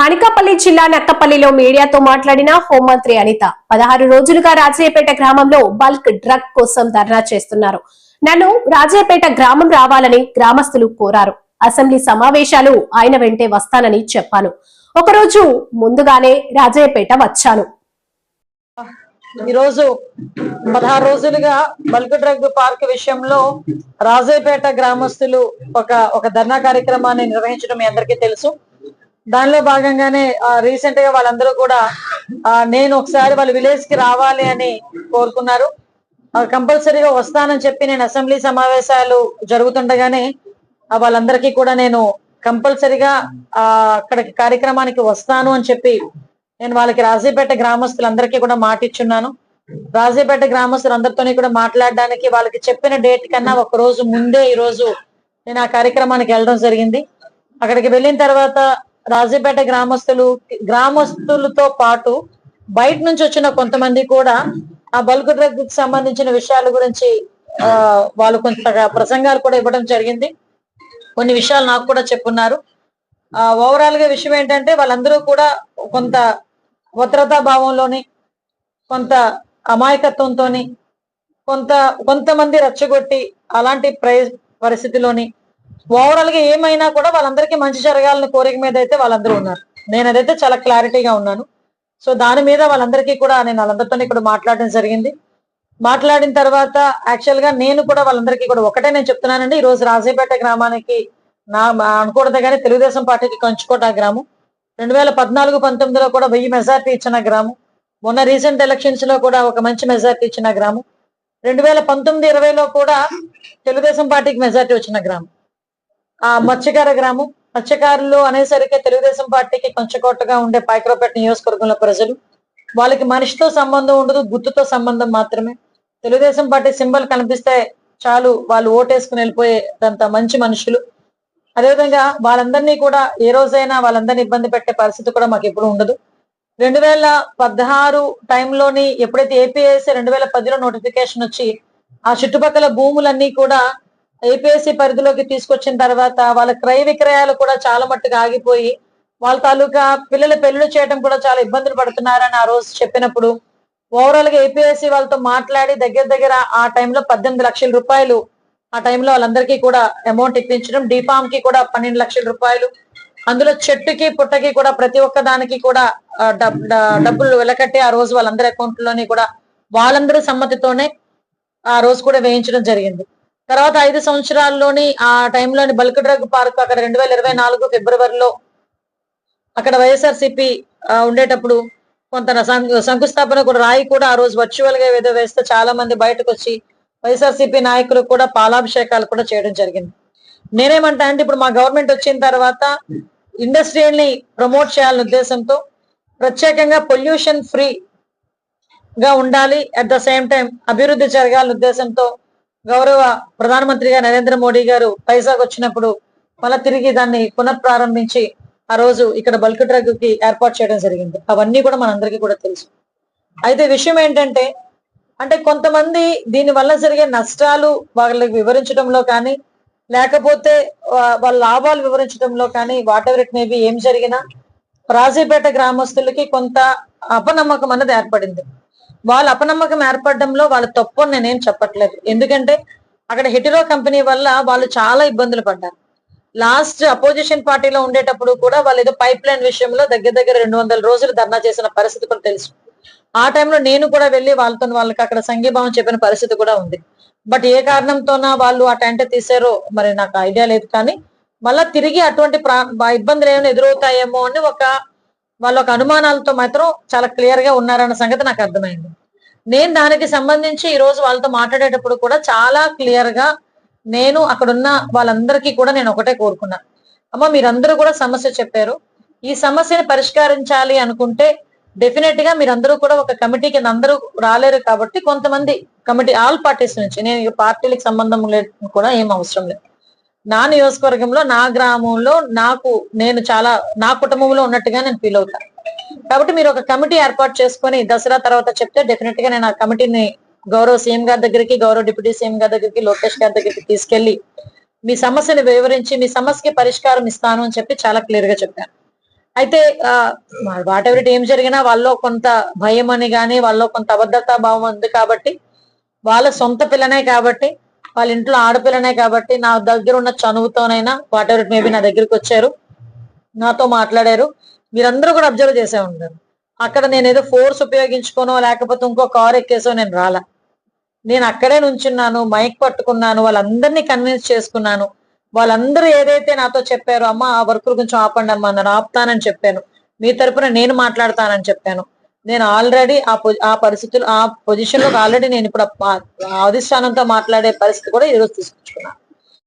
అనకాపల్లి జిల్లా నక్కపల్లిలో మీడియాతో మాట్లాడిన హోంమంత్రి అనిత 16 రోజులుగా రాజయ్యపేట గ్రామంలో బల్క్ డ్రగ్ కోసం ధర్నా చేస్తున్నారు. నన్ను రాజయ్యపేట గ్రామం రావాలని గ్రామస్తులు కోరారు. అసెంబ్లీ సమావేశాలు ఆయన వెంటే వస్తానని చెప్పాను. ఒకరోజు ముందుగానే రాజయ్యపేట వచ్చాను. ఈరోజు 16 రోజులుగా బల్క్ డ్రగ్ పార్క్ విషయంలో రాజయ్యపేట గ్రామస్తులు ఒక ధర్నా కార్యక్రమాన్ని నిర్వహించడం మీ అందరికీ తెలుసు. దానిలో భాగంగానే రీసెంట్ గా వాళ్ళందరూ కూడా నేను ఒకసారి వాళ్ళ విలేజ్ కి రావాలి అని కోరుకున్నారు. కంపల్సరీగా వస్తానని చెప్పి నేను అసెంబ్లీ సమావేశాలు జరుగుతుండగానే వాళ్ళందరికీ కూడా నేను కంపల్సరీగా అక్కడికి కార్యక్రమానికి వస్తాను అని చెప్పి నేను వాళ్ళకి రాజయ్యపేట గ్రామస్తులందరికీ కూడా మాట ఇచ్చున్నాను. రాజయ్యపేట గ్రామస్తులందరితోని కూడా మాట్లాడడానికి వాళ్ళకి చెప్పిన డేట్ కన్నా ఒక రోజు ముందే ఈ రోజు నేను ఆ కార్యక్రమానికి వెళ్ళడం జరిగింది. అక్కడికి వెళ్ళిన తర్వాత రాజయ్యపేట గ్రామస్తులతో పాటు బయట నుంచి వచ్చిన కొంతమంది కూడా ఆ బల్క్ డ్రగ్ కి సంబంధించిన విషయాల గురించి వాళ్ళు కొంత ప్రసంగాలు కూడా ఇవ్వడం జరిగింది. కొన్ని విషయాలు నాకు కూడా చెప్పున్నారు. ఓవరాల్ గా విషయం ఏంటంటే వాళ్ళందరూ కూడా కొంత భద్రతా భావంలోని, కొంత అమాయకత్వంతోని, కొంతమంది రెచ్చగొట్టి అలాంటి పరిస్థితిలోని ఓవరాల్ గా ఏమైనా కూడా వాళ్ళందరికీ మంచి జరగాలని కోరిక మీద అయితే వాళ్ళందరూ ఉన్నారు. నేను అదైతే చాలా క్లారిటీగా ఉన్నాను. సో దాని మీద వాళ్ళందరికీ కూడా నేను వాళ్ళందరితో ఇక్కడ మాట్లాడడం జరిగింది. మాట్లాడిన తర్వాత యాక్చువల్ గా నేను కూడా వాళ్ళందరికీ కూడా ఒకటే నేను చెప్తున్నానండి, ఈ రోజు రాజయ్యపేట గ్రామానికి అనకూడదు కానీ తెలుగుదేశం పార్టీకి కంచుకోట గ్రామం. 2014-19లో కూడా 1000 మెజార్టీ ఇచ్చిన గ్రామం. మొన్న రీసెంట్ ఎలక్షన్స్ లో కూడా ఒక మంచి మెజార్టీ ఇచ్చిన గ్రామం. 2019-20లో కూడా తెలుగుదేశం పార్టీకి మెజార్టీ వచ్చిన గ్రామం మత్స్యకార గ్రామం. మత్స్యకారులు అనేసరికి తెలుగుదేశం పార్టీకి కొంచెకోటగా ఉండే పాయకరావుపేట నియోజకవర్గంలో ప్రజలు వాళ్ళకి మనిషితో సంబంధం ఉండదు, గుర్తుతో సంబంధం మాత్రమే. తెలుగుదేశం పార్టీ సింబల్ కనిపిస్తే చాలు వాళ్ళు ఓటేసుకుని వెళ్ళిపోయేంత మంచి మనుషులు. అదేవిధంగా వాళ్ళందరినీ కూడా ఏ రోజైనా వాళ్ళందరినీ ఇబ్బంది పెట్టే పరిస్థితి కూడా మాకు ఎప్పుడు ఉండదు. 2016 టైంలోని ఎప్పుడైతే ఏపీఎస్సీ 2010లో నోటిఫికేషన్ వచ్చి ఆ చుట్టుపక్కల భూములన్నీ కూడా ఏపీఎస్సీ పరిధిలోకి తీసుకొచ్చిన తర్వాత వాళ్ళ క్రయ విక్రయాలు కూడా చాలా మట్టుగా ఆగిపోయి వాళ్ళ తాలూకా పిల్లల పెళ్లిళ్ళు చేయడం కూడా చాలా ఇబ్బందులు పడుతున్నారని ఆ రోజు చెప్పినప్పుడు ఓవరాల్ గా ఏపీఎస్సీ వాళ్ళతో మాట్లాడి దగ్గర ఆ టైంలో 18 లక్షల రూపాయలు ఆ టైంలో వాళ్ళందరికీ కూడా అమౌంట్ ఇప్పించడం, డిఫామ్ కి కూడా 12 లక్షల రూపాయలు, అందులో చెట్టుకి పుట్టకి కూడా ప్రతి ఒక్క దానికి కూడా డబ్బులు వెలకట్టి ఆ రోజు వాళ్ళందరి అకౌంట్ లోని కూడా వాళ్ళందరి సమ్మతితోనే ఆ రోజు కూడా వేయించడం జరిగింది. తర్వాత 5 సంవత్సరాల్లోని ఆ టైంలోని బల్క్ డ్రగ్ పార్క్ అక్కడ 2024 ఫిబ్రవరిలో అక్కడ వైఎస్ఆర్సీపీ ఉండేటప్పుడు కొంత శంకుస్థాపన కూడా రాయి కూడా ఆ రోజు వర్చువల్ గా ఏదో వేస్తే చాలా మంది బయటకు వచ్చి వైఎస్ఆర్సీపీ నాయకులు కూడా పాలాభిషేకాలు కూడా చేయడం జరిగింది. నేనేమంటా అంటే ఇప్పుడు మా గవర్నమెంట్ వచ్చిన తర్వాత ఇండస్ట్రియల్ని ప్రమోట్ చేయాలనే ఉద్దేశంతో ప్రత్యేకంగా పొల్యూషన్ ఫ్రీ గా ఉండాలి, అట్ ద సేమ్ టైం అభివృద్ధి జరగాలనే ఉద్దేశంతో గౌరవ ప్రధానమంత్రిగా నరేంద్ర మోడీ గారు పైసాకు వచ్చినప్పుడు మళ్ళీ తిరిగి దాన్ని పునఃప్రారంభించి ఆ రోజు ఇక్కడ బల్క్ డ్రగ్ కి ఏర్పాటు చేయడం జరిగింది. అవన్నీ కూడా మనందరికీ కూడా తెలుసు. అయితే విషయం ఏంటంటే కొంతమంది దీని వల్ల జరిగే నష్టాలు వాళ్ళకి వివరించడంలో కానీ లేకపోతే వాళ్ళ లాభాలు వివరించడంలో కానీ వాట్ ఎవర్ ఇట్ మేబీ ఏం జరిగినా రాజయ్యపేట గ్రామస్తులకి కొంత అపనమ్మకం అన్నది ఏర్పడింది. వాళ్ళ అపనమ్మకం ఏర్పడడంలో వాళ్ళ తప్పు అని నేనేం చెప్పట్లేదు. ఎందుకంటే అక్కడ హెటిరో కంపెనీ వల్ల వాళ్ళు చాలా ఇబ్బందులు పడ్డారు. లాస్ట్ అపోజిషన్ పార్టీలో ఉండేటప్పుడు కూడా వాళ్ళు ఏదో పైప్ లైన్ విషయంలో దగ్గర 200 రోజులు ధర్నా చేసిన పరిస్థితి కూడా తెలుసు. ఆ టైంలో నేను కూడా వెళ్ళి వాళ్ళకి అక్కడ సంఘీభావం చెప్పిన పరిస్థితి కూడా ఉంది. బట్ ఏ కారణంతోనా వాళ్ళు ఆ టెంట్ తీసారో మరి నాకు ఐడియా లేదు. కానీ మళ్ళా తిరిగి అటువంటి ఇబ్బందులు ఏమైనా ఎదురవుతాయేమో అని వాళ్ళ అనుమానాలతో మాత్రం చాలా క్లియర్ గా ఉన్నారన్న సంగతి నాకు అర్థమైంది. నేను దానికి సంబంధించి ఈ రోజు వాళ్ళతో మాట్లాడేటప్పుడు కూడా చాలా క్లియర్ గా నేను అక్కడున్న వాళ్ళందరికీ కూడా నేను ఒకటే కోరుకున్నా, అమ్మ మీరందరూ కూడా సమస్య చెప్పారు, ఈ సమస్యని పరిష్కరించాలి అనుకుంటే డెఫినెట్ గా మీరందరూ కూడా ఒక కమిటీ కింద అందరూ రాలేరు కాబట్టి కొంతమంది కమిటీ ఆల్ పార్టీస్ నుంచి, నేను పార్టీలకు సంబంధం లేదు కూడా ఏం అవసరం లేదు, నా నియోజకవర్గంలో నా గ్రామంలో నేను చాలా నా కుటుంబంలో ఉన్నట్టుగా నేను ఫీల్ అవుతాను. కాబట్టి మీరు ఒక కమిటీ ఏర్పాటు చేసుకొని దసరా తర్వాత చెప్తే డెఫినెట్ గా నేను ఆ కమిటీని గౌరవ సీఎం గారి దగ్గరికి, గౌరవ డిప్యూటీ సీఎం గారి దగ్గరికి, లోకేష్ గారి దగ్గరికి తీసుకెళ్లి మీ సమస్యను వివరించి మీ సమస్యకి పరిష్కారం ఇస్తాను అని చెప్పి చాలా క్లియర్ గా చెప్పాను. అయితే వాట్ ఎవరి ఏం జరిగినా వాళ్ళలో కొంత భయం అని గానీ వాళ్ళలో కొంత అభద్రతా భావం ఉంది కాబట్టి, వాళ్ళ సొంత పిల్లనే కాబట్టి, వాళ్ళ ఇంట్లో ఆడపిల్లనే కాబట్టి, నా దగ్గర ఉన్న చనువుతోనైనా వాట్ ఎవర్ మేబీ నా దగ్గరికి వచ్చారు, నాతో మాట్లాడారు. మీరందరూ కూడా అబ్జర్వ్ చేసే ఉంటారు. అక్కడ నేనేదో ఫోర్స్ ఉపయోగించుకోనో లేకపోతే ఇంకో కారు ఎక్కేసో నేను రాలా. నేను అక్కడే నుంచున్నాను, మైక్ పట్టుకున్నాను, వాళ్ళందరినీ కన్విన్స్ చేసుకున్నాను. వాళ్ళందరూ ఏదైతే నాతో చెప్పారో, అమ్మ ఆ వర్కులు కొంచెం ఆపండి అమ్మా అన్నారు, ఆపుతానని చెప్పాను. మీ తరపున నేను మాట్లాడతానని చెప్పాను. నేను ఆల్రెడీ ఆ పరిస్థితులు ఆ పొజిషన్ లో ఆల్రెడీ నేను ఇప్పుడు అధిష్టానంతో మాట్లాడే పరిస్థితి కూడా ఈరోజు తీసుకొచ్చుకున్నాను.